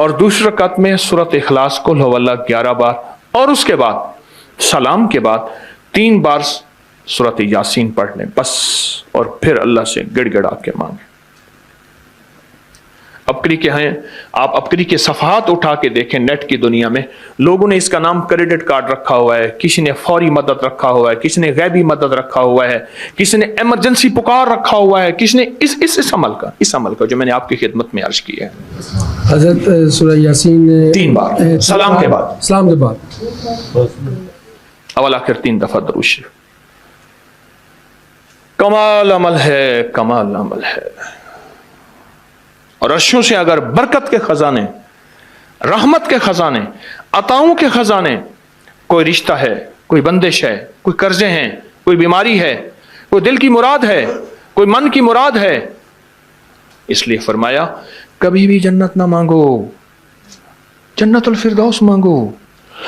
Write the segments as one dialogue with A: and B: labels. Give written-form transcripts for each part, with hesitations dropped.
A: اور دوسری رکعت میں سورۃ اخلاص قل هو اللہ 11 بار، اور اس کے بعد سلام کے بعد 3 بار سورۃ یاسین پڑھ لیں بس، اور پھر اللہ سے گڑ گڑا کے مانگیں۔ ابکری کے ہیں، آپ ابکری کے صفحات اٹھا کے دیکھیں نیٹ کی دنیا میں، لوگوں نے اس کا نام کریڈٹ کارڈ رکھا ہوا ہے، کسی نے فوری مدد رکھا ہوا ہے، کسی نے غیبی مدد رکھا ہوا ہے، کسی نے ایمرجنسی پکار رکھا ہوا ہے، کسی نے اس عمل کا جو میں نے آپ کی خدمت میں عرض کیا ہے۔
B: حضرت سورہ یاسین
A: 3 بار سلام کے بعد، اول آخر 3 دفعہ درود شریف۔ کمال عمل ہے، کمال عمل ہے۔ اور عرشوں سے اگر برکت کے خزانے، رحمت کے خزانے، عطاؤں کے خزانے، کوئی رشتہ ہے، کوئی بندش ہے، کوئی قرضے ہیں، کوئی بیماری ہے، کوئی دل کی مراد ہے، کوئی من کی مراد ہے، اس لیے فرمایا کبھی بھی جنت نہ مانگو، جنت الفردوس مانگو،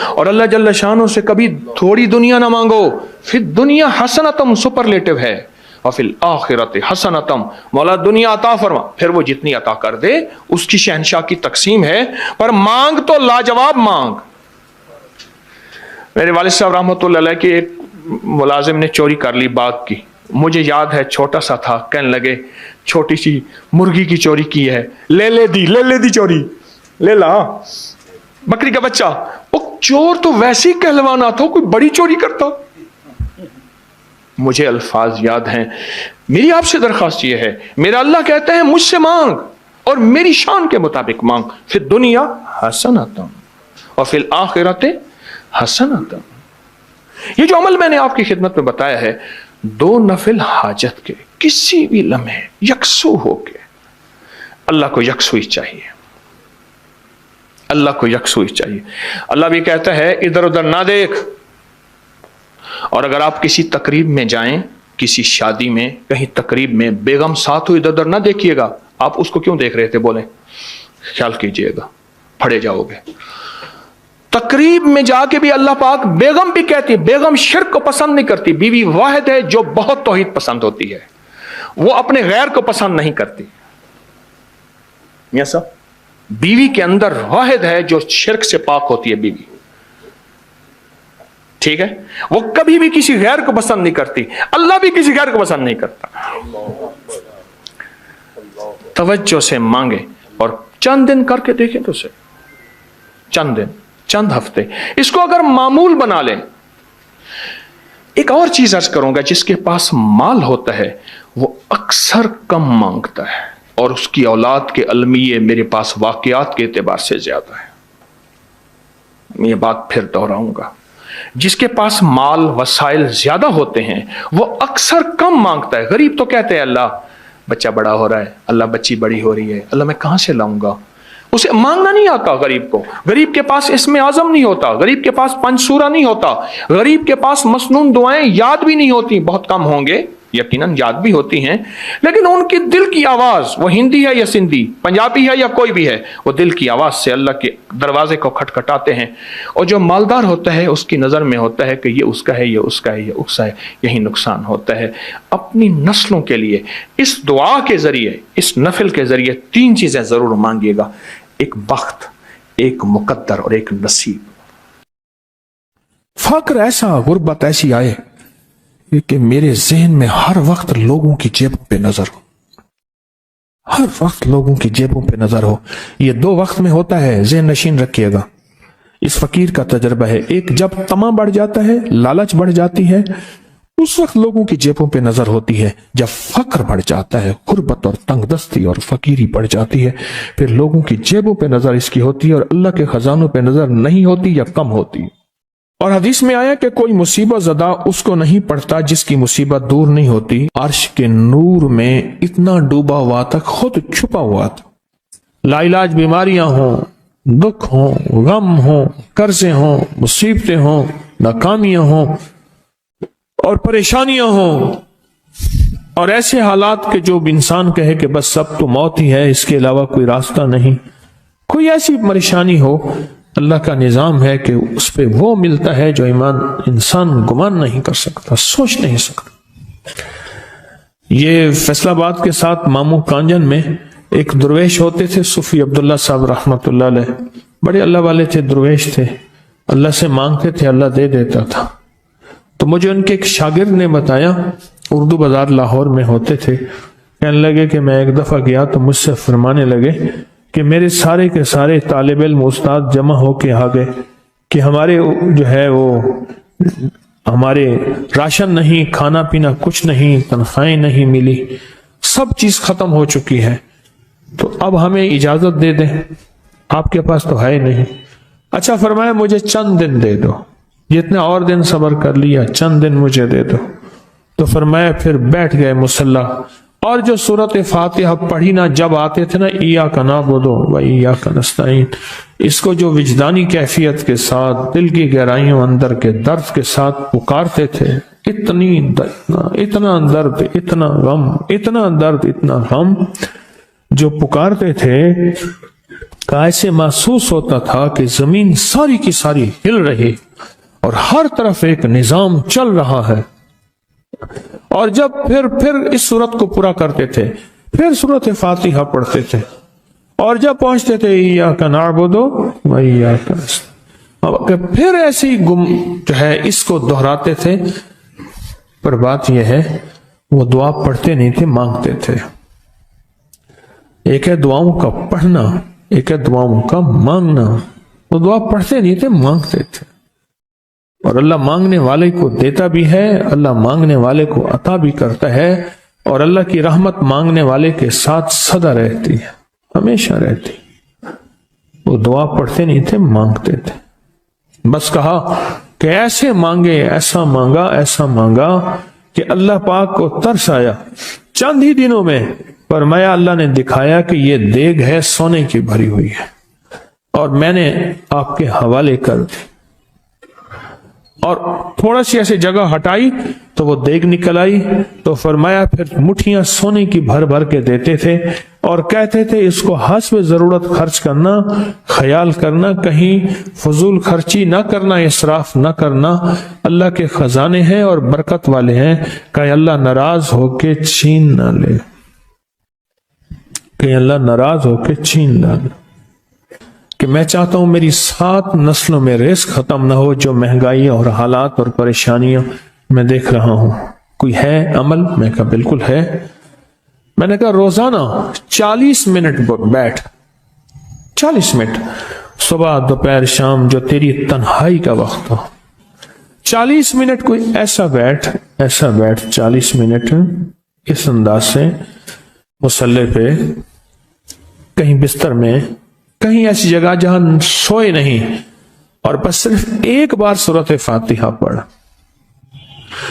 A: اور اللہ جل شانہ سے کبھی تھوڑی دنیا نہ مانگو۔ پھر دنیا حسنتم سپرلیٹو ہے، اور فی الآخرت حسنتم، مولا دنیا عطا فرما، پھر وہ جتنی عطا کر دے اس کی شہنشاہ کی تقسیم ہے، پر مانگ تو لاجواب مانگ۔ میرے والد صاحب رحمۃ اللہ علیہ کے ایک ملازم نے چوری کر لی باغ کی، مجھے یاد ہے چھوٹا سا تھا، کہنے لگے چھوٹی سی مرغی کی چوری کی ہے، لے دی چوری، لے لا بکری کا بچہ۔ وہ چور تو ویسے ہی کہلوانا تھا، کوئی بڑی چوری کرتا۔ مجھے الفاظ یاد ہیں، میری آپ سے درخواست یہ ہے، میرا اللہ کہتا ہے مجھ سے مانگ اور میری شان کے مطابق مانگ، پھر دنیا حسنتم اور فی الآخرت حسنتم۔ یہ جو عمل میں نے آپ کی خدمت میں بتایا ہے، 2 نفل حاجت کے کسی بھی لمحے یکسو ہو کے، اللہ کو یکسوئی چاہیے، اللہ کو یکسوئی چاہیے۔ اللہ بھی کہتا ہے ادھر ادھر نہ دیکھ، اور اگر آپ کسی تقریب میں جائیں، کسی شادی میں، کہیں تقریب میں بیگم ساتھ ہو، ادھر ادھر نہ دیکھیے گا۔ آپ اس کو کیوں دیکھ رہے تھے بولیں؟ خیال کیجئے گا، پھڑے جاؤ گے۔ تقریب میں جا کے بھی اللہ پاک، بیگم بھی کہتی ہے، بیگم شرک کو پسند نہیں کرتی، بیوی واحد ہے جو بہت توحید پسند ہوتی ہے، وہ اپنے غیر کو پسند نہیں کرتی۔ میاں صاحب، بیوی کے اندر واحد ہے جو شرک سے پاک ہوتی ہے بیوی، ٹھیک ہے؟ وہ کبھی بھی کسی غیر کو پسند نہیں کرتی، اللہ بھی کسی غیر کو پسند نہیں کرتا۔ توجہ سے مانگے اور چند دن کر کے دیکھیں تو سے، چند دن، چند ہفتے، اس کو اگر معمول بنا لیں۔ ایک اور چیز عرض کروں گا، جس کے پاس مال ہوتا ہے وہ اکثر کم مانگتا ہے، اور اس کی اولاد کے المیے میرے پاس واقعات کے اعتبار سے زیادہ ہے۔ میں یہ بات پھر دہراؤں گا، جس کے پاس مال وسائل زیادہ ہوتے ہیں وہ اکثر کم مانگتا ہے۔ غریب تو کہتے ہیں اللہ بچہ بڑا ہو رہا ہے، اللہ بچی بڑی ہو رہی ہے، اللہ میں کہاں سے لاؤں گا؟ اسے مانگنا نہیں آتا غریب کو۔ غریب کے پاس اسم اعظم نہیں ہوتا، غریب کے پاس پنج سورہ نہیں ہوتا، غریب کے پاس مسنون دعائیں یاد بھی نہیں ہوتی، بہت کم ہوں گے یقیناً، یاد بھی ہوتی ہیں، لیکن ان کی دل کی آواز، وہ ہندی ہے یا سندھی، پنجابی ہے یا کوئی بھی ہے، وہ دل کی آواز سے اللہ کے دروازے کو کھٹکھٹاتے ہیں۔ اور جو مالدار ہوتا ہے اس کی نظر میں ہوتا ہے کہ یہ اس کا ہے، یہ اس کا ہے، یہ اس کا ہے، یہی نقصان ہوتا ہے۔ اپنی نسلوں کے لیے اس دعا کے ذریعے، اس نفل کے ذریعے 3 چیزیں ضرور مانگیے گا، ایک بخت، ایک مقدر اور ایک نصیب۔
C: فقر ایسا، غربت ایسی آئے کہ میرے ذہن میں ہر وقت لوگوں کی جیبوں پہ نظر ہو، ہر وقت لوگوں کی جیبوں پہ نظر ہو۔ یہ 2 وقت میں ہوتا ہے، ذہن نشین رکھیے گا۔ اس فقیر کا تجربہ ہے، ایک جب طمع بڑھ جاتا ہے، لالچ بڑھ جاتی ہے، اس وقت لوگوں کی جیبوں پہ نظر ہوتی ہے۔ جب فقر بڑھ جاتا ہے، غربت اور تنگ دستی اور فقیری بڑھ جاتی ہے، پھر لوگوں کی جیبوں پہ نظر اس کی ہوتی ہے اور اللہ کے خزانوں پہ نظر نہیں ہوتی یا کم ہوتی۔ اور حدیث میں آیا کہ کوئی مصیبت زدہ اس کو نہیں پڑتا جس کی مصیبت دور نہیں ہوتی۔ عرش کے نور میں اتنا ڈوبا ہوا تھا، خود چھپا ہوا تھا۔ لا علاج بیماریاں ہوں، دکھ ہوں، غم ہوں، قرضے ہوں، مصیبتیں ہوں، ناکامیاں ہوں اور پریشانیاں ہوں، اور ایسے حالات کہ جو انسان کہے کہ بس سب تو موت ہی ہے، اس کے علاوہ کوئی راستہ نہیں۔ کوئی ایسی پریشانی ہو، اللہ کا نظام ہے کہ اس پہ وہ ملتا ہے جو انسان گمان نہیں کر سکتا، سوچ نہیں سکتا۔ یہ فیصل آباد کے ساتھ ماموں کانجن میں ایک درویش ہوتے تھے صوفی عبداللہ صاحب رحمۃ اللہ علیہ، بڑے اللہ والے تھے، درویش تھے، اللہ سے مانگتے تھے، اللہ دے دیتا تھا۔ تو مجھے ان کے ایک شاگرد نے بتایا، اردو بازار لاہور میں ہوتے تھے، کہنے لگے کہ میں ایک دفعہ گیا تو مجھ سے فرمانے لگے کہ میرے سارے کے سارے طالب علم استاد جمع ہو کے آ گئے کہ ہمارے جو ہے وہ ہمارے راشن نہیں، کھانا پینا کچھ نہیں، تنخواہیں نہیں ملی، سب چیز ختم ہو چکی ہے، تو اب ہمیں اجازت دے دیں، آپ کے پاس تو ہے نہیں۔ اچھا فرمایا مجھے چند دن دے دو، جتنے اور دن صبر کر لیا، چند دن مجھے دے دو۔ تو فرمایا پھر بیٹھ گئے مصلی، اور جو سورۃ فاتحہ پڑھی نا جب آتے تھے نا، ایاک نعبد و ایاک نستعین، اس کو جو وجدانی کیفیت کے ساتھ دل کی گہرائیوں اندر کے درد کے ساتھ پکارتے تھے، اتنا درد، اتنا غم، اتنا درد، اتنا غم جو پکارتے تھے کہ ایسے محسوس ہوتا تھا کہ زمین ساری کی ساری ہل رہی اور ہر طرف ایک نظام چل رہا ہے۔ اور جب پھر اس صورت کو پورا کرتے تھے، پھر سورۃ فاتحہ پڑھتے تھے، اور جب پہنچتے تھے ایاک نعبد و ایاک نستعین، پھر ایسے ہی جو ہے اس کو دہراتے تھے۔ پر بات یہ ہے وہ دعا پڑھتے نہیں تھے، مانگتے تھے۔ ایک ہے دعاؤں کا پڑھنا، ایک ہے دعاؤں کا مانگنا۔ وہ دعا پڑھتے نہیں تھے، مانگتے تھے، اور اللہ مانگنے والے کو دیتا بھی ہے، اللہ مانگنے والے کو عطا بھی کرتا ہے، اور اللہ کی رحمت مانگنے والے کے ساتھ سدا رہتی ہے، ہمیشہ رہتی۔ وہ دعا پڑھتے نہیں تھے، مانگتے تھے۔ بس کہا کہ ایسے مانگے، ایسا مانگا، ایسا مانگا کہ اللہ پاک کو ترس آیا۔ چند ہی دنوں میں فرمایا اللہ نے دکھایا کہ یہ دیگ ہے، سونے کی بھری ہوئی ہے، اور میں نے آپ کے حوالے کر دی۔ اور تھوڑا سی ایسی جگہ ہٹائی تو وہ دیگ نکل آئی، تو فرمایا پھر مٹھیاں سونے کی بھر بھر کے دیتے تھے، اور کہتے تھے اس کو حسب ضرورت خرچ کرنا، خیال کرنا، کہیں فضول خرچی نہ کرنا، اسراف نہ کرنا، اللہ کے خزانے ہیں اور برکت والے ہیں، کہ اللہ ناراض ہو کے چھین نہ لے، کہ اللہ ناراض ہو کے چھین نہ لے۔ کہ میں چاہتا ہوں میری 7 نسلوں میں رزق ختم نہ ہو، جو مہنگائی اور حالات اور پریشانیاں میں دیکھ رہا ہوں۔ کوئی ہے عمل؟ میں کہا بالکل ہے۔ میں نے کہا روزانہ 40 منٹ بیٹھ، 40 منٹ صبح دوپہر شام، جو تیری تنہائی کا وقت ہو، 40 منٹ کوئی ایسا بیٹھ 40 منٹ اس انداز سے مصلی پہ، کہیں بستر میں، کہیں ایسی جگہ جہاں سوئے نہیں، اور بس صرف ایک بار سورۃ فاتحہ پڑھ،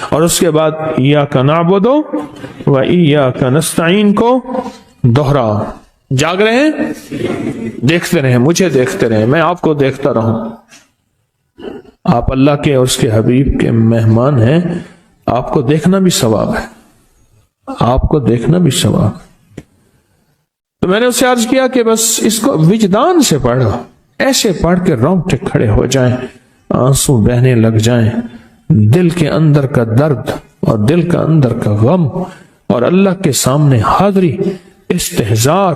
C: اور اس کے بعد ایاک نعبد و ایاک نستعین کو دوہرا۔ جاگ رہے ہیں؟ دیکھتے رہیں، مجھے دیکھتے رہیں، میں آپ کو دیکھتا رہوں۔ آپ اللہ کے اور اس کے حبیب کے مہمان ہیں، آپ کو دیکھنا بھی ثواب ہے، آپ کو دیکھنا بھی ثواب ہے۔ تو میں نے اسے عرض کیا کہ بس اس کو وجدان سے پڑھو، ایسے پڑھ کے رونگٹے کھڑے ہو جائیں، آنسو بہنے لگ جائیں، دل کے اندر کا درد اور دل کا اندر کا غم، اور اللہ کے سامنے حاضری، استحضار،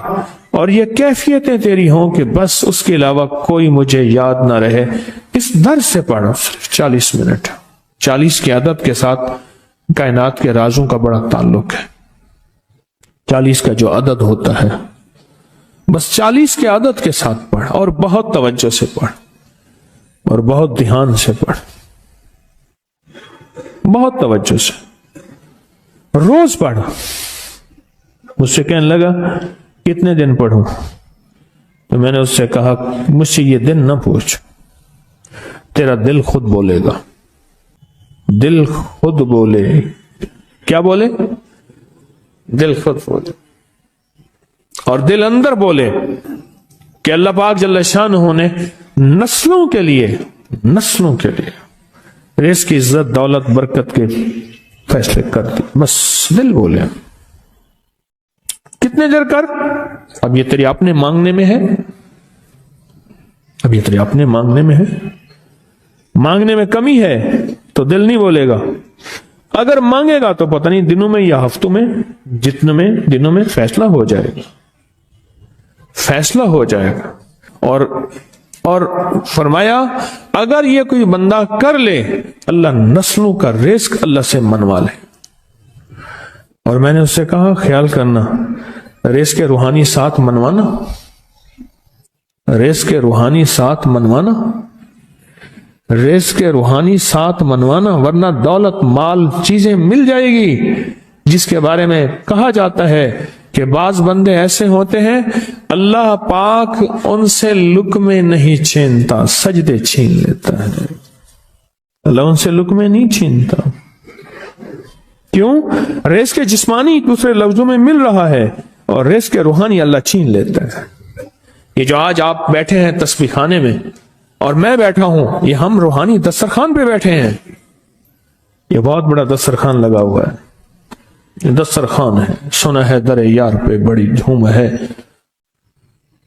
C: اور یہ کیفیتیں تیری ہوں کہ بس اس کے علاوہ کوئی مجھے یاد نہ رہے۔ اس درد سے پڑھو صرف 40 منٹ۔ 40 کی عدد کے ساتھ کائنات کے رازوں کا بڑا تعلق ہے۔ 40 کا جو عدد ہوتا ہے، بس 40 کے عدد کے ساتھ پڑھ، اور بہت توجہ سے پڑھ، اور بہت دھیان سے پڑھ، بہت توجہ سے روز پڑھ۔ مجھ سے کہنے لگا کتنے دن پڑھوں؟ تو میں نے اس سے کہا مجھ سے یہ دن نہ پوچھ، تیرا دل خود بولے گا، دل خود بولے۔ کیا بولے؟ دل خود بولے، اور دل اندر بولے کہ اللہ پاک جل شانہ نے نسلوں کے لیے رزق کی عزت، دولت، برکت کے فیصلے کر دی۔ بس دل بولے۔ کتنے دیر کر؟ اب یہ تیری اپنے مانگنے میں ہے، اب یہ تیری اپنے مانگنے میں ہے۔ مانگنے میں کمی ہے تو دل نہیں بولے گا، اگر مانگے گا تو پتہ نہیں دنوں میں یا ہفتوں میں، جتنے میں دنوں میں فیصلہ ہو جائے گا۔ فیصلہ ہو جائے گا۔ اور فرمایا اگر یہ کوئی بندہ کر لے، اللہ نسلوں کا رزق اللہ سے منوا لے۔ اور میں نے اس سے کہا خیال کرنا، رزق روحانی ساتھ منوانا، رزق روحانی ساتھ منوانا، رزق روحانی ساتھ منوانا، ورنہ دولت مال چیزیں مل جائے گی جس کے بارے میں کہا جاتا ہے کہ بعض بندے ایسے ہوتے ہیں اللہ پاک ان سے لقمے نہیں چھینتا، سجدے چھین لیتا ہے۔ اللہ ان سے لقمے نہیں چھینتا، کیوں؟ رزق جسمانی دوسرے لفظوں میں مل رہا ہے اور رزق روحانی اللہ چھین لیتا ہے۔ یہ جو آج آپ بیٹھے ہیں تسبیح خانے میں اور میں بیٹھا ہوں، یہ ہم روحانی دسترخوان پہ بیٹھے ہیں۔ یہ بہت بڑا دسترخوان لگا ہوا ہے، یہ دسترخوان ہے۔ سنا ہے در یار پہ بڑی دھوم ہے،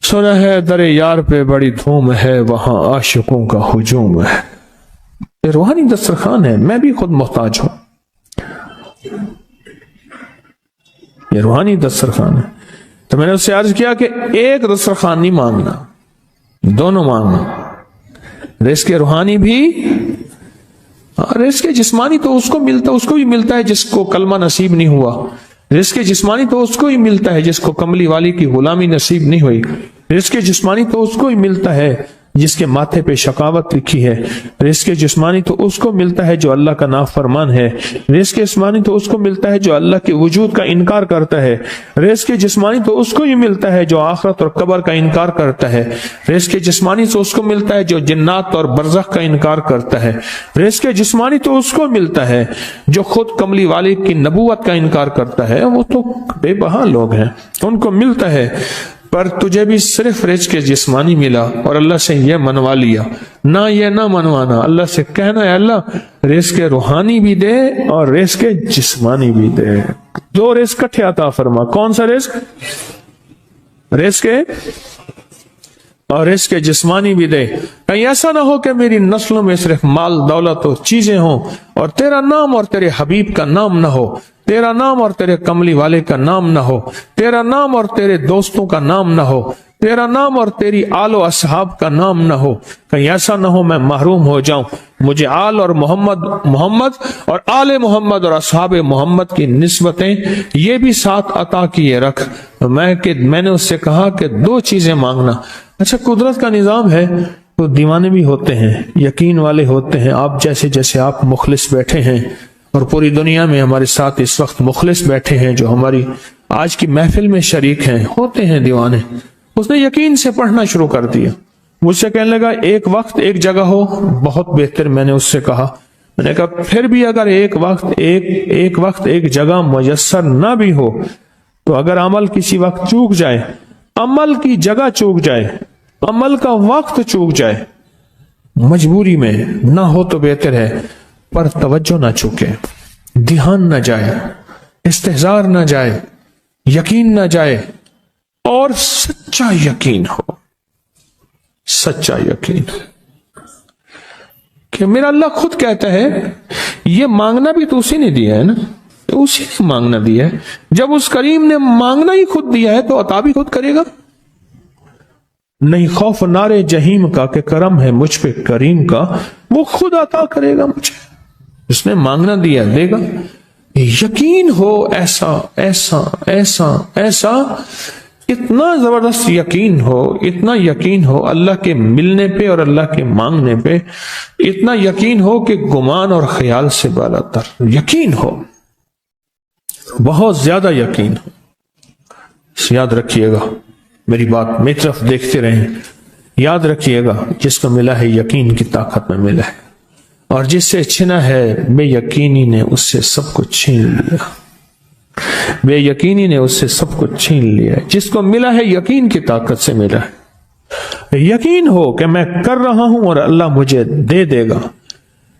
C: سنا ہے در یار پہ بڑی دھوم ہے، وہاں عاشقوں کا ہجوم ہے۔ یہ روحانی دسترخوان ہے، میں بھی خود محتاج ہوں۔ یہ روحانی دسترخوان ہے۔ تو میں نے اس سے عرض کیا کہ ایک دسترخوان نہیں مانگنا، دونوں مانگنا، رزق روحانی بھی اور رزق جسمانی تو اس کو بھی ملتا ہے جس کو کلمہ نصیب نہیں ہوا، رزق جسمانی تو اس کو ہی ملتا ہے جس کو کملی والی کی غلامی نصیب نہیں ہوئی، رزق جسمانی تو اس کو ہی ملتا ہے جس کے ماتھے پہ شقاوت لکھی ہے، رزق جسمانی تو اس کو ملتا ہے جو اللہ کا نافرمان ہے، رزق جسمانی تو اس کو ملتا ہے جو اللہ کے وجود کا انکار کرتا ہے، رزق جسمانی تو اس کو ہی ملتا ہے جو آخرت اور قبر کا انکار کرتا ہے، رزق جسمانی تو اس کو ملتا ہے جو جنات اور برزخ کا انکار کرتا ہے، رزق جسمانی تو اس کو ملتا ہے جو خود کملی والی کی نبوت کا انکار کرتا ہے۔ وہ تو بے بہا لوگ ہیں، ان کو ملتا ہے، پر تجھے بھی صرف رزق جسمانی ملا اور اللہ سے یہ منوا لیا، نہ یہ نہ منوانا، اللہ سے کہنا ہے اللہ رزق روحانی بھی دے اور رزق جسمانی بھی دے، دو رزق کٹھے عطا فرما۔ کون سا رزق؟ رزق اور رزق جسمانی بھی دے۔ کہیں ایسا نہ ہو کہ میری نسلوں میں صرف مال دولت اور چیزیں ہوں اور تیرا نام اور تیرے حبیب کا نام نہ ہو، تیرا نام اور تیرے کملی والے کا نام نہ ہو، تیرا نام اور تیرے دوستوں کا نام نہ ہو، تیرا نام اور تیری آل و اصحاب کا نام نہ ہو۔ کہیں ایسا نہ ہو میں محروم ہو جاؤں، مجھے آل اور محمد اور آل محمد اور اصحاب محمد کی نسبتیں یہ بھی ساتھ عطا کیے رکھ۔ میں نے اس سے کہا کہ دو چیزیں مانگنا۔ اچھا، قدرت کا نظام ہے تو دیوانے بھی ہوتے ہیں، یقین والے ہوتے ہیں، آپ جیسے آپ مخلص بیٹھے ہیں اور پوری دنیا میں ہمارے ساتھ اس وقت مخلص بیٹھے ہیں جو ہماری آج کی محفل میں شریک ہیں، ہوتے ہیں دیوانے۔ اس نے یقین سے پڑھنا شروع کر دیا، مجھ سے کہنے لگا ایک وقت ایک جگہ ہو، بہت بہتر۔ میں نے اس سے کہا، میں نے کہا پھر بھی اگر ایک وقت ایک جگہ میسر نہ بھی ہو تو اگر عمل کسی وقت چوک جائے، عمل کی جگہ چوک جائے، عمل کا وقت چوک جائے، مجبوری میں نہ ہو تو بہتر ہے، پر توجہ نہ چوکے، دھیان نہ جائے، استحضار نہ جائے، یقین نہ جائے، اور سچا یقین ہو، سچا یقین کہ میرا اللہ خود کہتا ہے یہ مانگنا بھی تو اسی نے دیا ہے نا، اسی نے مانگنا دیا ہے۔ جب اس کریم نے مانگنا ہی خود دیا ہے تو عطا بھی خود کرے گا۔ نہیں خوف نارے جہیم کا کہ کرم ہے مجھ پہ کریم کا، وہ خود عطا کرے گا مجھے، اس نے مانگنا دیا دے گا۔ یقین ہو ایسا ایسا ایسا ایسا، اتنا زبردست یقین ہو، اتنا یقین ہو اللہ کے ملنے پہ اور اللہ کے مانگنے پہ، اتنا یقین ہو کہ گمان اور خیال سے بالا تر یقین ہو، بہت زیادہ یقین ہو۔ یاد رکھیے گا میری بات، میری طرف دیکھتے رہیں، یاد رکھیے گا جس کو ملا ہے یقین کی طاقت میں ملا ہے، اور جس سے چھنا ہے بے یقینی نے اس سے سب کچھ چھین لیا، بے یقینی نے اس سے سب کچھ چھین لیا۔ جس کو ملا ہے یقین کی طاقت سے ملا ہے، یقین ہو کہ میں کر رہا ہوں اور اللہ مجھے دے دے گا۔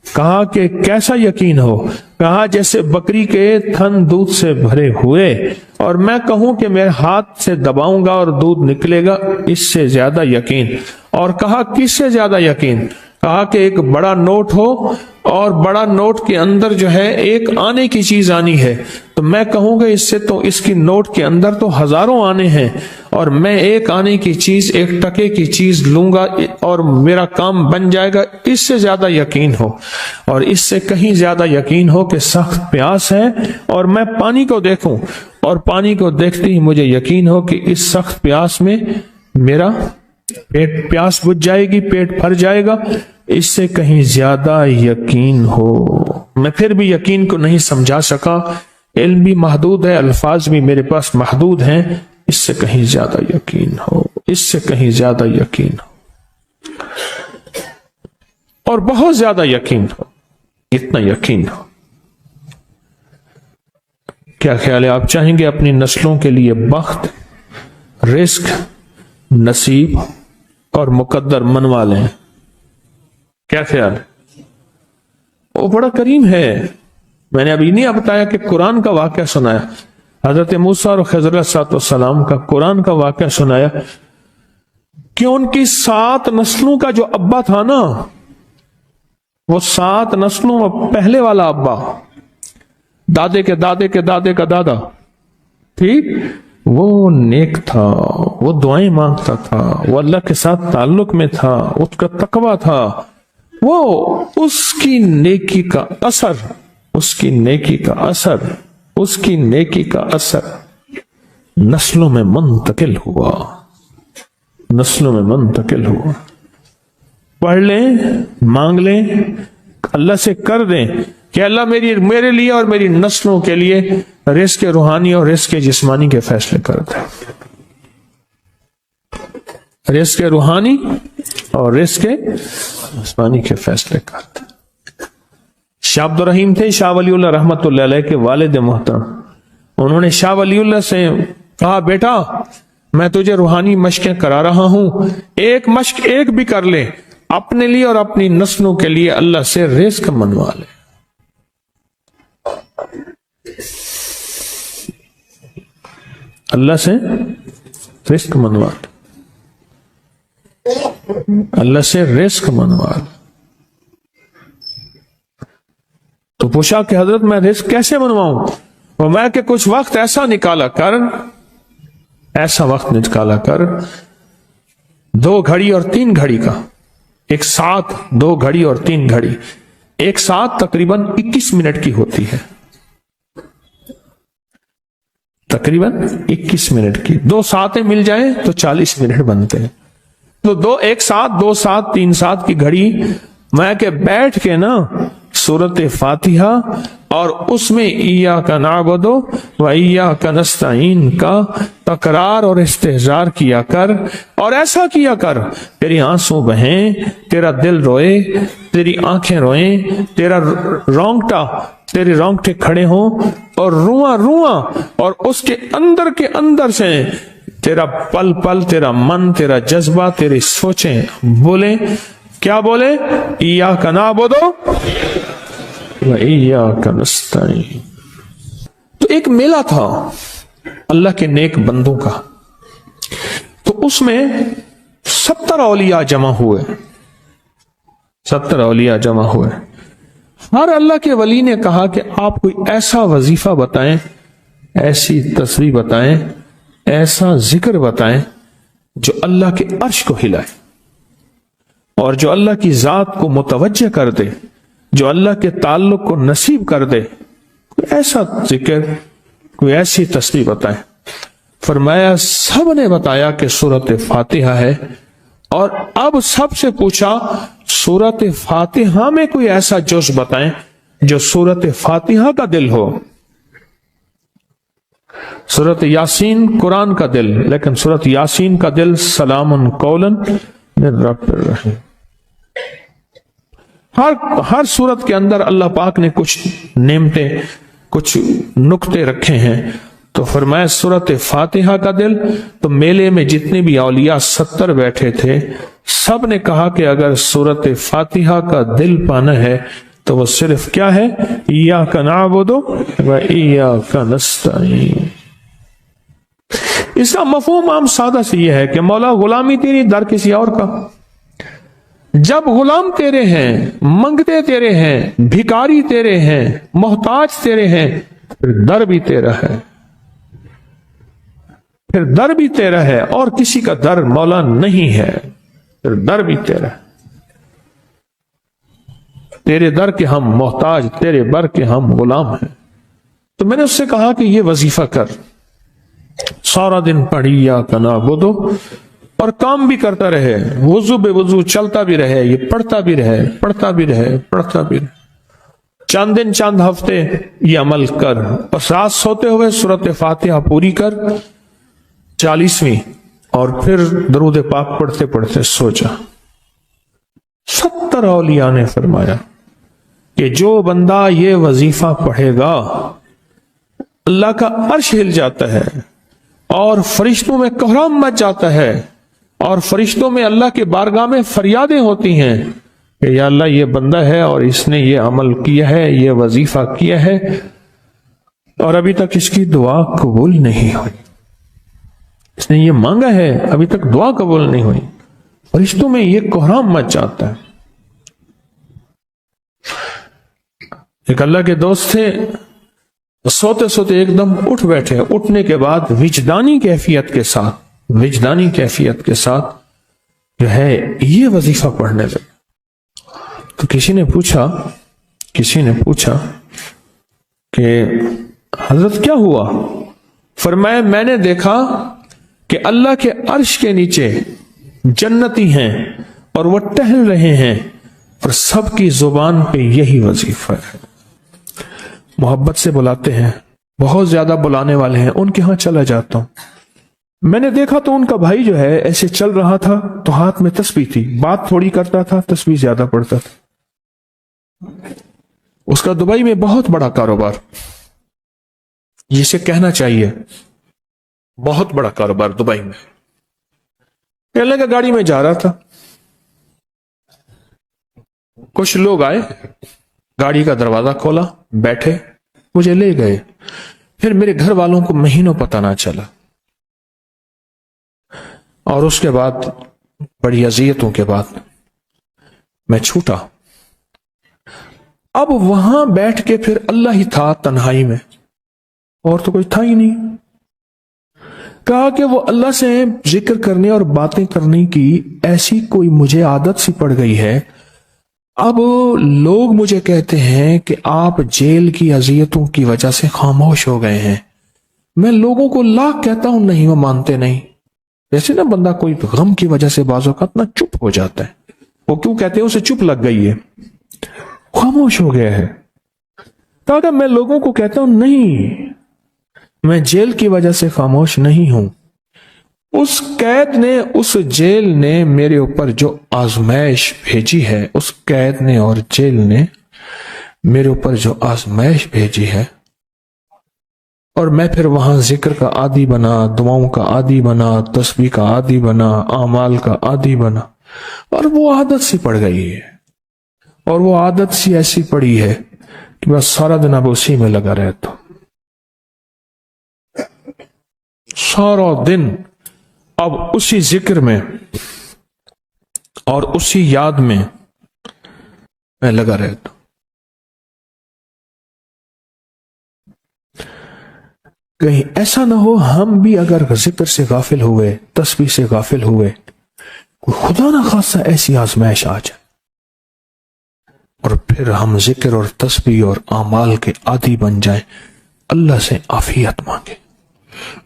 C: کہا کہ کیسا یقین ہو؟ کہا جیسے بکری کے تھن دودھ سے بھرے ہوئے اور میں کہوں کہ میرے ہاتھ سے دباؤں گا اور دودھ نکلے گا، اس سے زیادہ یقین۔ اور کہا کس سے زیادہ یقین؟ کہا کہ ایک بڑا نوٹ ہو اور بڑا نوٹ کے اندر جو ہے ایک آنے کی چیز آنی ہے، تو میں کہوں گا اس سے تو اس کی نوٹ کے اندر تو ہزاروں آنے ہیں، اور میں ایک آنے کی چیز، ایک ٹکے کی چیز لوں گا اور میرا کام بن جائے گا، اس سے زیادہ یقین ہو، اور اس سے کہیں زیادہ یقین ہو کہ سخت پیاس ہے اور میں پانی کو دیکھوں، اور پانی کو دیکھتے ہی مجھے یقین ہو کہ اس سخت پیاس میں میرا پیاس بجھ جائے گی، پیٹ بھر جائے گا، اس سے کہیں زیادہ یقین ہو۔ میں پھر بھی یقین کو نہیں سمجھا سکا، علم بھی محدود ہے، الفاظ بھی میرے پاس محدود ہیں، اس سے کہیں زیادہ یقین ہو، اس سے کہیں زیادہ یقین ہو، اور بہت زیادہ یقین ہو، اتنا یقین ہو۔ کیا خیال ہے؟ آپ چاہیں گے اپنی نسلوں کے لیے بخت، رزق، نصیب اور مقدر منوا لیں؟ کیا خیال ہے؟ وہ بڑا کریم ہے۔ میں نے ابھی نہیں بتایا کہ قرآن کا واقعہ سنایا، حضرت موسیٰ اور خضر علیہ السلام کا قرآن کا واقعہ سنایا کہ ان کی 7 نسلوں کا جو ابا تھا نا، وہ 7 نسلوں میں پہلے والا ابا، دادے کے دادے کے دادے کا دادا، ٹھیک، وہ نیک تھا، وہ دعائیں مانگتا تھا، وہ اللہ کے ساتھ تعلق میں تھا، اس کا تقویٰ تھا، وہ اس کی نیکی کا اثر، اس کی نیکی کا اثر، اس کی نیکی کا اثر نسلوں میں منتقل ہوا، نسلوں میں منتقل ہوا۔ پڑھ لیں، مانگ لیں، اللہ سے کر دیں کہ اللہ میرے لیے اور میری نسلوں کے لیے رزق روحانی اور رزق جسمانی کے فیصلے کر دیں، رزق روحانی اور رزق جسمانی کے فیصلے کر دیں۔ شاہ عبد الرحیم تھے شاہ ولی اللہ رحمت اللہ علیہ کے والد محترم، انہوں نے شاہ ولی اللہ سے کہا، بیٹا میں تجھے روحانی مشقیں کرا رہا ہوں، ایک مشق ایک بھی کر لے، اپنے لیے اور اپنی نسلوں کے لیے اللہ سے رزق منوا لے۔ اللہ سے رزق منوا لے، اللہ سے رزق منوا لے۔ تو پوچھا کہ حضرت میں رزق کیسے منواؤں؟ وہ میں کہ کچھ وقت ایسا نکالا کر، ایسا وقت نکالا کر 2 گھڑی اور 3 گھڑی کا، ایک ساتھ 2 گھڑی اور 3 گھڑی، ایک ساتھ تقریباً 21 منٹ کی ہوتی ہے، تقریباً 21 منٹ کی، 2 ساتیں مل جائیں تو 40 منٹ بنتے ہیں، تو ایک ساتھ 2 ساتھ 3 ساتھ کی گھڑی میں کہ بیٹھ کے نا سورت فاتحہ اور اس میں ایاک نعبد و ایاک نستعین کا تکرار اور استحضار کیا کر، اور ایسا کیا کر تیری آنسوں بہیں، تیرا دل روئے، تیری آنکھیں روئیں، تیرے رونگٹے کھڑے ہوں اور رواں اور اس کے اندر سے تیرا پل پل، تیرا من، تیرا جذبہ، تیری سوچیں بولیں، کیا بولے؟ ایاک نعبد و ایاک نستعین۔ تو ایک میلہ تھا اللہ کے نیک بندوں کا، تو اس میں 70 اولیاء جمع ہوئے، 70 اولیاء جمع ہوئے۔ ہر اللہ کے ولی نے کہا کہ آپ کوئی ایسا وظیفہ بتائیں، ایسی تسبیح بتائیں، ایسا ذکر بتائیں جو اللہ کے عرش کو ہلائے اور جو اللہ کی ذات کو متوجہ کر دے، جو اللہ کے تعلق کو نصیب کر دے، کوئی ایسا ذکر، کوئی ایسی تسبیح بتائیں۔ فرمایا سب نے بتایا کہ سورت فاتحہ ہے، اور اب سب سے پوچھا سورت فاتحہ میں کوئی ایسا جز بتائیں جو سورت فاتحہ کا دل ہو۔ سورت یاسین قرآن کا دل، لیکن سورت یاسین کا دل سلام قولا من رب الرحیم۔ ہر سورت کے اندر اللہ پاک نے کچھ نعمتیں، کچھ نقطے رکھے ہیں، تو فرمایا سورت فاتحہ کا دل۔ تو میلے میں جتنے بھی اولیاء 70 بیٹھے تھے، سب نے کہا کہ اگر سورت فاتحہ کا دل پانا ہے تو وہ صرف کیا ہے؟ ایاک نعبد و ایاک نستعین۔ اس کا مفہوم عام سادہ سے یہ ہے کہ مولا غلامی تیری در کسی اور کا، جب غلام تیرے ہیں، منگتے تیرے ہیں، بھکاری تیرے ہیں، محتاج تیرے ہیں، پھر در بھی تیرا ہے، پھر در بھی تیرا ہے، اور کسی کا در مولا نہیں ہے، پھر در بھی تیرا ہے۔ تیرے در کے ہم محتاج، تیرے بر کے ہم غلام ہیں۔ تو میں نے اس سے کہا کہ یہ وظیفہ کر، سارا دن پڑھی یا کنا بدو، اور کام بھی کرتا رہے، وضو بے وضو چلتا بھی رہے، یہ پڑھتا بھی رہے، پڑھتا بھی رہے، پڑھتا بھی رہے، چند دن چند ہفتے یہ عمل کر، اور رات سوتے ہوئے سورۃ فاتحہ پوری کر 40ویں، اور پھر درود پاک پڑھتے پڑھتے سو جا۔ 70 اولیاء نے فرمایا کہ جو بندہ یہ وظیفہ پڑھے گا اللہ کا عرش ہل جاتا ہے، اور فرشتوں میں کوہرام مچ جاتا ہے، اور فرشتوں میں اللہ کے بارگاہ میں فریادیں ہوتی ہیں کہ یا اللہ یہ بندہ ہے اور اس نے یہ عمل کیا ہے، یہ وظیفہ کیا ہے، اور ابھی تک اس کی دعا قبول نہیں ہوئی، اس نے یہ مانگا ہے ابھی تک دعا قبول نہیں ہوئی، فرشتوں میں یہ کوہرام مچ جاتا ہے۔ ایک اللہ کے دوست تھے، سوتے سوتے ایک دم اٹھ بیٹھے، اٹھنے کے بعد وجدانی کیفیت کے ساتھ جو ہے یہ وظیفہ پڑھنے لگے۔ تو کسی نے پوچھا کہ حضرت کیا ہوا؟ فرمایا میں نے دیکھا کہ اللہ کے عرش کے نیچے جنتی ہیں اور وہ ٹہل رہے ہیں، اور سب کی زبان پہ یہی وظیفہ ہے۔ محبت سے بلاتے ہیں، بہت زیادہ بلانے والے ہیں، ان کے ہاں چلا جاتا ہوں، میں نے دیکھا تو ان کا بھائی جو ہے ایسے چل رہا تھا تو ہاتھ میں تسبیح تھی، بات تھوڑی کرتا تھا، تسبیح زیادہ پڑھتا تھا۔ اس کا دبئی میں بہت بڑا کاروبار، جسے کہنا چاہیے بہت بڑا کاروبار دبئی میں۔ کہنے لگا گاڑی میں جا رہا تھا، کچھ لوگ آئے، گاڑی کا دروازہ کھولا، بیٹھے، مجھے لے گئے، پھر میرے گھر والوں کو مہینوں پتہ نہ چلا، اور اس کے بعد بڑی اذیتوں کے بعد میں چھوٹا۔ اب وہاں بیٹھ کے پھر اللہ ہی تھا تنہائی میں، اور تو کوئی تھا ہی نہیں۔ کہا کہ وہ اللہ سے ذکر کرنے اور باتیں کرنے کی ایسی کوئی مجھے عادت سی پڑ گئی ہے، اب لوگ مجھے کہتے ہیں کہ آپ جیل کی اذیتوں کی وجہ سے خاموش ہو گئے ہیں، میں لوگوں کو لاکھ کہتا ہوں، نہیں وہ مانتے نہیں۔ جیسے نا بندہ کوئی غم کی وجہ سے بعض اوقات نا چپ ہو جاتا ہے، وہ کیوں کہتے ہیں؟ اسے چپ لگ گئی ہے، خاموش ہو گیا ہے۔ کہا میں لوگوں کو کہتا ہوں نہیں، میں جیل کی وجہ سے خاموش نہیں ہوں، اس قید نے، اس جیل نے میرے اوپر جو آزمائش بھیجی ہے، اس قید نے اور جیل نے میرے اوپر جو آزمائش بھیجی ہے، اور میں پھر وہاں ذکر کا عادی بنا، دعاؤں کا عادی بنا، تسبیح کا عادی بنا، اعمال کا عادی بنا، اور وہ عادت سی پڑ گئی ہے، اور وہ عادت سی ایسی پڑی ہے کہ بس سارا دن اب اسی میں لگا رہتا ہوں، سارا دن اب اسی ذکر میں اور اسی یاد میں لگا رہتا ہوں۔ کہیں ایسا نہ ہو ہم بھی اگر ذکر سے غافل ہوئے، تسبیح سے غافل ہوئے، کوئی خدا نہ خاصا ایسی آزمائش آ جائے، اور پھر ہم ذکر اور تسبیح اور اعمال کے عادی بن جائیں، اللہ سے عافیت مانگے۔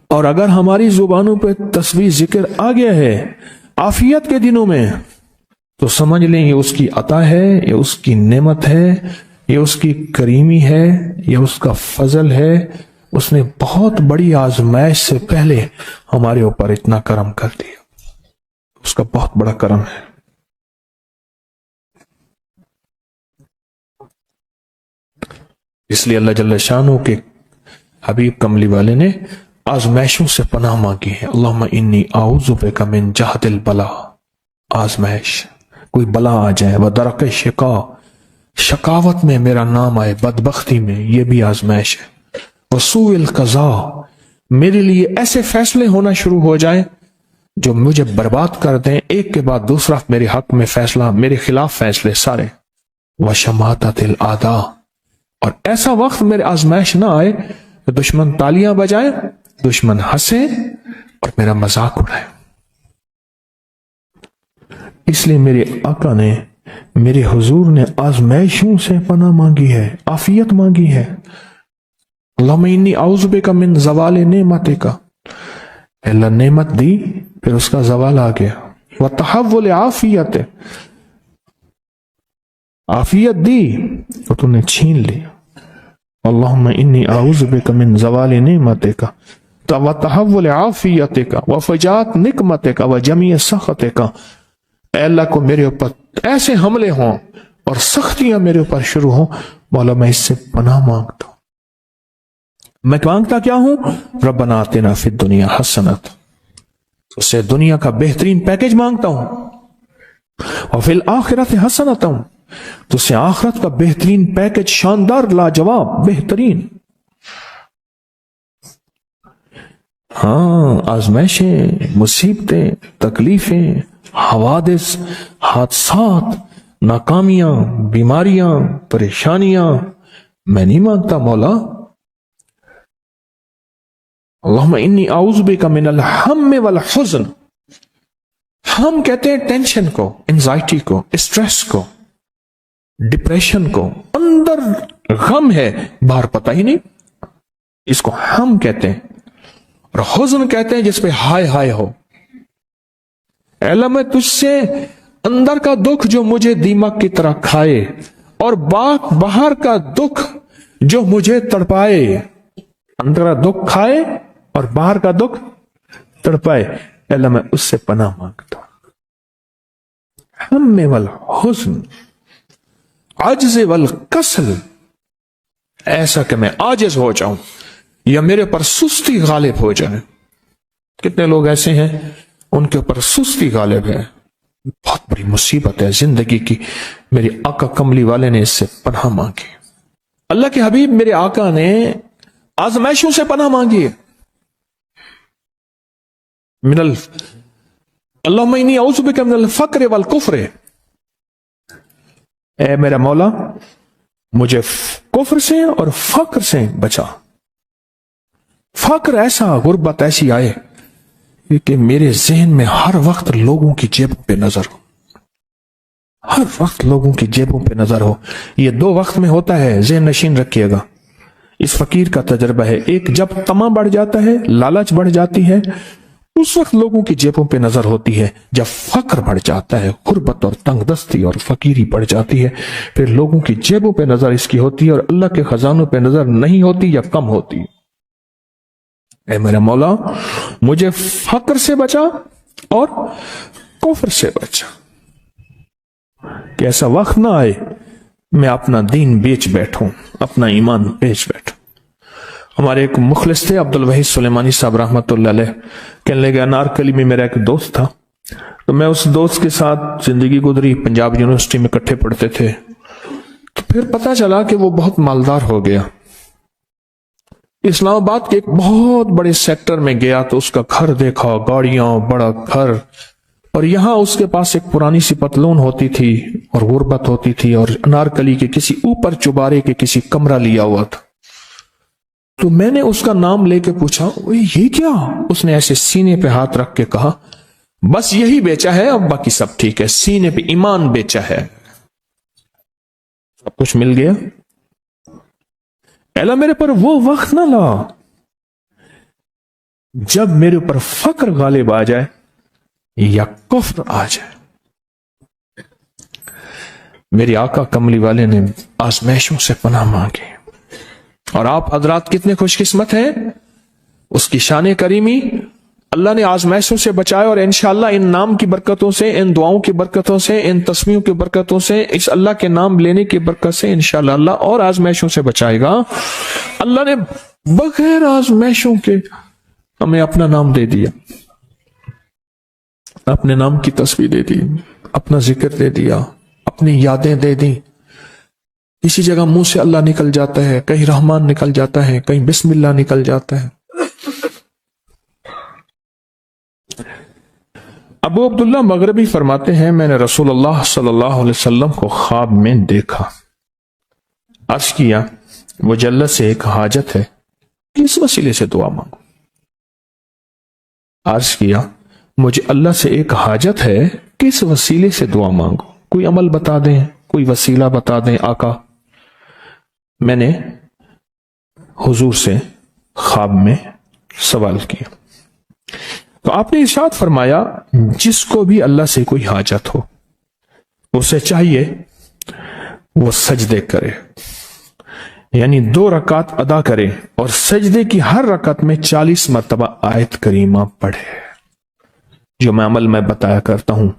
C: اور اگر ہماری زبانوں پہ تسبیح ذکر آ گیا ہے عافیت کے دنوں میں، تو سمجھ لیں یہ اس کی عطا ہے، یہ اس کی نعمت ہے، یہ اس کی کریمی ہے، یہ اس کا فضل ہے، اس نے بہت بڑی آزمائش سے پہلے ہمارے اوپر اتنا کرم کر دیا، اس کا بہت بڑا کرم ہے۔ اس لیے اللہ جل شانہ کے حبیب کملی والے نے آزمائشوں سے پناہ مانگی ہے، اللہم انی اعوذ بک من جہد البلا، آزمائش، کوئی بلا آ جائے، ودرک شقا، شقاوت میں میرا نام آئے، بدبختی میں، یہ بھی آزمائش ہے، وسوء القضاء، میرے لیے ایسے فیصلے ہونا شروع ہو جائیں جو مجھے برباد کر دیں، ایک کے بعد دوسرا میرے حق میں فیصلہ، میرے خلاف فیصلے سارے. وشماتت الاعداء، اور ایسا وقت میرے آزمائش نہ آئے کہ دشمن تالیاں بجائے، دشمن ہنسے اور میرا مذاق اڑائے. اس لیے میرے آقا نے، میرے حضور نے آزمائشوں سے پناہ مانگی ہے، عافیت مانگی ہے. اللہم انی اعوذ بک من زوال نعمتک، اللہ نعمت دی پھر اس کا زوال آ گیا. وتحول عافیت، عافیت دی تو تم نے چھین لیا. اللہم انی اعوذ بک من زوال نعمتک وتحول عافیتک وفجات نقمتک وجمیع سخطک. اے اللہ کو میرے اوپر ایسے حملے ہوں اور سختیاں میرے اوپر شروع ہوں، مولا میں اس سے پناہ مانگتا ہوں. میں مانگتا کیا ہوں؟ ربنا آتنا فی الدنیا حسنت، اس سے دنیا کا بہترین پیکج مانگتا ہوں. وفی الآخرت حسنت، تو سے آخرت کا بہترین پیکج، شاندار، لاجواب، بہترین. ہاں، آزمائشیں، مصیبتیں، تکلیفیں، حوادث، حادثات، ناکامیاں، بیماریاں، پریشانیاں میں نہیں مانگتا مولا. اللہم انی اعوذ بک من الہم والحزن. ہم کہتے ہیں ٹینشن کو، انزائٹی کو، اسٹریس کو، ڈپریشن کو. اندر غم ہے، باہر پتہ ہی نہیں، اس کو ہم کہتے ہیں. اور حزن کہتے ہیں جس پہ ہائے ہائے ہو. اے اللہ میں تجھ سے اندر کا دکھ جو مجھے دیمک کی طرح کھائے، اور باہر کا دکھ جو مجھے تڑپائے. اندر کا دکھ کھائے اور باہر کا دکھ تڑپائے، اے اللہ میں اس سے پناہ مانگتا ہوں. ہم والحزن، عجز والکسل، ایسا کہ میں عاجز ہو جاؤں یا میرے پر سستی غالب ہو جائے. کتنے لوگ ایسے ہیں ان کے اوپر سستی غالب ہے. بہت بڑی مصیبت ہے زندگی کی. میرے آقا کملی والے نے اس سے پناہ مانگی. اللہ کے حبیب میرے آقا نے آزمائشوں سے پناہ مانگی ہے. اللہم انی اعوذ بک من الفقر والکفر. اے میرا مولا مجھے کفر سے اور فقر سے بچا. فقر ایسا، غربت ایسی آئے کہ میرے ذہن میں ہر وقت لوگوں کی جیبوں پہ نظر ہو، ہر وقت لوگوں کی جیبوں پہ نظر ہو. یہ 2 وقت میں ہوتا ہے، ذہن نشین رکھیے گا. اس فقیر کا تجربہ ہے. ایک جب طمع بڑھ جاتا ہے، لالچ بڑھ جاتی ہے، اس وقت لوگوں کی جیبوں پہ نظر ہوتی ہے. جب فقر بڑھ جاتا ہے، غربت اور تنگ دستی اور فقیری بڑھ جاتی ہے، پھر لوگوں کی جیبوں پہ نظر اس کی ہوتی ہے اور اللہ کے خزانوں پہ نظر نہیں ہوتی یا کم ہوتی. اے میرا مولا مجھے فقر سے بچا اور کفر سے بچا، کہ ایسا وقت نہ آئے میں اپنا دین بیچ بیٹھوں، اپنا ایمان بیچ بیٹھوں. ہمارے ایک مخلص تھے عبد الوحید سلیمانی صاحب رحمۃ اللہ علیہ، کہنے لگے انارکلی میں میرا ایک دوست تھا، تو میں اس دوست کے ساتھ زندگی گزری، پنجاب یونیورسٹی میں اکٹھے پڑھتے تھے. تو پھر پتا چلا کہ وہ بہت مالدار ہو گیا. اسلام آباد کے ایک بہت بڑے سیکٹر میں گیا تو اس کا گھر دیکھا، گاڑیاں، بڑا گھر، اور یہاں اس کے پاس ایک پرانی سی پتلون ہوتی تھی اور غربت ہوتی تھی، اور انارکلی کے کسی اوپر چبارے کے کسی کمرہ لیا ہوا تھا. تو میں نے اس کا نام لے کے پوچھا یہ کیا؟ اس نے ایسے سینے پہ ہاتھ رکھ کے کہا بس یہی بیچا ہے، اب باقی سب ٹھیک ہے. سینے پہ ایمان بیچا ہے، سب کچھ مل گیا. اللہ میرے پر وہ وقت نہ لا جب میرے اوپر فقر غالب آ جائے یا کفر آ جائے. میرے آقا کملی والے نے آزمائشوں سے پناہ مانگی، اور آپ حضرات کتنے خوش قسمت ہیں. اس کی شان کریمی اللہ نے آزمائشوں سے بچایا، اور انشاءاللہ ان نام کی برکتوں سے، ان دعاؤں کی برکتوں سے، ان تسمیوں کی برکتوں سے، اس اللہ کے نام لینے کی برکت سے انشاءاللہ اللہ اور آزمائشوں سے بچائے گا. اللہ نے بغیر آزمائشوں کے ہمیں اپنا نام دے دیا، اپنے نام کی تسبیح دے دی، اپنا ذکر دے دیا، اپنی یادیں دے دی. کسی جگہ منہ سے اللہ نکل جاتا ہے، کہیں رحمان نکل جاتا ہے، کہیں بسم اللہ نکل جاتا ہے. ابو عبداللہ مغربی فرماتے ہیں میں نے رسول اللہ صلی اللہ علیہ وسلم کو خواب میں دیکھا، عرض کیا مجھے اللہ سے ایک حاجت ہے، کس وسیلے سے دعا مانگو؟ عرض کیا مجھے اللہ سے ایک حاجت ہے، کس وسیلے سے دعا مانگو؟ کوئی عمل بتا دیں، کوئی وسیلہ بتا دیں آقا۔ میں نے حضور سے خواب میں سوال کیا تو آپ نے ارشاد فرمایا جس کو بھی اللہ سے کوئی حاجت ہو اسے چاہیے وہ سجدے کرے، یعنی 2 رکعت ادا کرے اور سجدے کی ہر رکعت میں 40 مرتبہ آیت کریمہ پڑھے، جو میں عمل میں بتایا کرتا ہوں،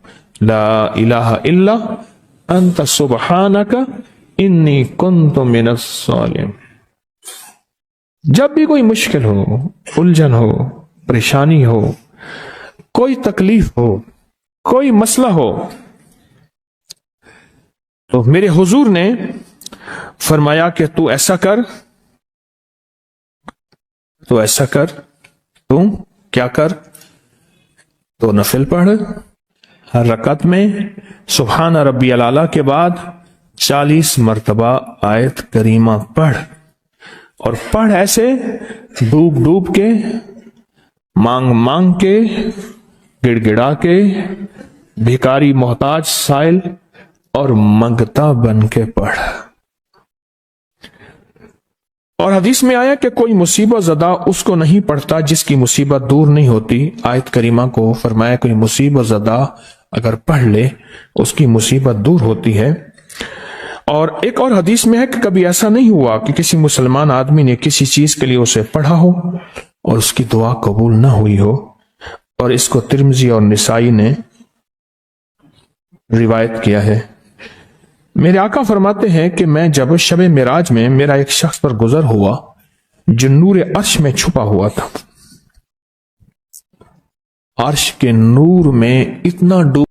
C: لا الہ الا انت سبحانک انی کنت من الظالمین۔ جب بھی کوئی مشکل ہو، الجھن ہو، پریشانی ہو، کوئی تکلیف ہو، کوئی مسئلہ ہو، تو میرے حضور نے فرمایا کہ تو ایسا کر، تو ایسا کر، تو کیا کر؟ تو نفل پڑھ، ہر رکعت میں سبحان ربی الاعلیٰ کے بعد 40 مرتبہ آیت کریمہ پڑھ، اور پڑھ ایسے ڈوب ڈوب کے، مانگ مانگ کے، گڑ گڑا کے، بھکاری محتاج سائل اور منگتا بن کے پڑھ۔ اور حدیث میں آیا کہ کوئی مصیبت زدہ اس کو نہیں پڑھتا جس کی مصیبت دور نہیں ہوتی۔ آیت کریمہ کو فرمایا کوئی مصیبت زدہ اگر پڑھ لے اس کی مصیبت دور ہوتی ہے۔ اور ایک اور حدیث میں ہے کہ کبھی ایسا نہیں ہوا کہ کسی مسلمان آدمی نے کسی چیز کے لیے اسے پڑھا ہو اور اس کی دعا قبول نہ ہوئی ہو، اور اس کو ترمذی اور نسائی نے روایت کیا ہے۔ میرے آقا فرماتے ہیں کہ میں جب شب معراج میں میرا ایک شخص پر گزر ہوا جو نور عرش میں چھپا ہوا تھا، عرش کے نور میں اتنا ڈوب